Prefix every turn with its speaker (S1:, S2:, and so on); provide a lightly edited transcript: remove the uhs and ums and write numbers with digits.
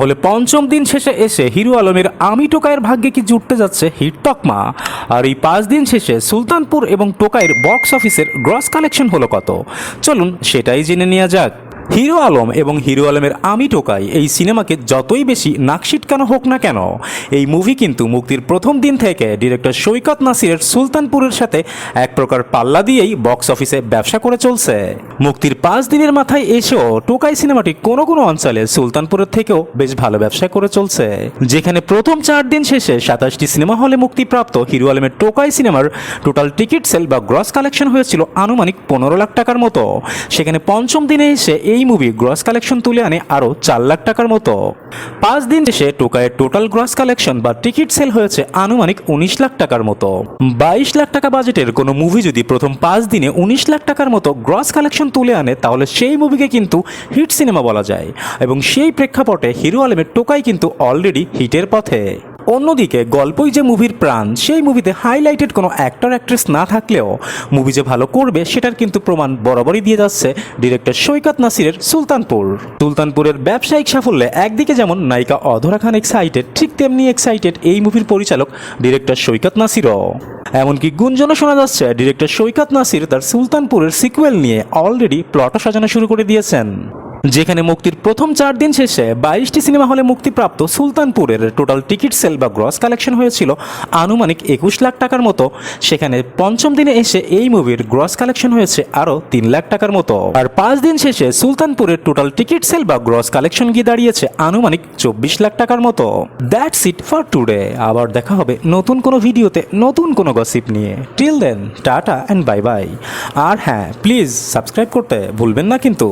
S1: হলে পঞ্চম দিন শেষে এসে হিরো আলমের আমি টোকাইয়ের ভাগ্যে কি জুটতে যাচ্ছে হিট তকমা। আর এই 5 দিন শেষে সুলতানপুর এবং টোকাইয়ের বক্স অফিসের গ্রস কালেকশন হলো কত, চলুন সেটাই জেনে নেওয়া যাক। হিরো আলম এবং হিরো আলমের আমি টোকাই এই সিনেমাকে যতই বেশি নাকশিটকানো হোক না কেন, এই মুভি কিন্তু মুক্তির প্রথম দিন থেকে ডিরেক্টর সৈকত নাসিরের সুলতানপুরের সাথে এক প্রকার পাল্লা দিয়েই বক্স অফিসে ব্যবসা করে চলছে। মুক্তির 5 দিনের মাথায় এসেও টোকাই সিনেমাটি কোনো কোনো অঞ্চলে সুলতানপুরের থেকেও বেশ ভালো ব্যবসা করে চলছে। যেখানে প্রথম 4 দিন শেষে 27টি সিনেমা হলে মুক্তিপ্রাপ্ত হিরো আলমের টোকাই সিনেমার টোটাল টিকিট সেল বা গ্রস কালেকশন হয়েছিল আনুমানিক 15 লাখ টাকার মতো। সেখানে পঞ্চম দিনে এসে এই মুভি গ্রস কালেকশন তুলে আনে আরো 4 লাখ টাকার মতো। 5 দিন শেষে টোকাইয়ের টোটাল গ্রস কালেকশন বা টিকিট সেল হয়েছে আনুমানিক 19 লাখ টাকার মতো। 22 লাখ টাকা বাজেটের কোনো মুভি যদি প্রথম 5 দিনে 19 লাখ টাকার মতো গ্রস কালেকশন তুলে আনে, তাহলে সেই মুভিকে কিন্তু হিট সিনেমা বলা যায়। এবং সেই প্রেক্ষাপটে হিরো আলমের টোকাই কিন্তু অলরেডি হিটের পথে। অন্যদিকে গল্পই যে মুভির প্রাণ, সেই মুভিতে হাইলাইটেড কোনো অ্যাক্টর অ্যাক্ট্রেস না থাকলেও মুভি যে ভালো করবে সেটার কিন্তু প্রমাণ বরাবরই দিয়ে যাচ্ছে ডিরেক্টর সৈকত নাসিরের সুলতানপুরের ব্যবসায়িক সাফল্যে একদিকে যেমন নায়িকা অধরা খান এক্সাইটেড, ঠিক তেমনি এক্সাইটেড এই মুভির পরিচালক ডিরেক্টর সৈকত নাসিরও। এমনকি গুঞ্জনও শোনা যাচ্ছে ডিরেক্টর সৈকত নাসির তার সুলতানপুরের সিকুয়েল নিয়ে অলরেডি প্লটও সাজানো শুরু করে দিয়েছেন। যেখানে মুক্তির প্রথম 4 দিন শেষে 22টি সিনেমা হলে মুক্তিপ্রাপ্ত সুলতানপুরের টোটাল টিকিট সেল বা গ্রস কালেকশন হয়েছিল আনুমানিক 21 লাখ টাকার মতো। সেখানে পঞ্চম দিনে এসে এই মুভির গ্রস কালেকশন হয়েছে আরও 3 লাখ টাকার মতো। আর 5 দিন শেষে সুলতানপুরের টোটাল টিকিট সেল বা গ্রস কালেকশন গিয়ে দাঁড়িয়েছে আনুমানিক 24 লাখ টাকার মতো। That's it for today. আবার দেখা হবে নতুন কোনো ভিডিওতে নতুন কোনো গসিপ নিয়ে। Till then tata and bye bye. আর হ্যাঁ, প্লিজ সাবস্ক্রাইব করতে ভুলবেন না কিন্তু।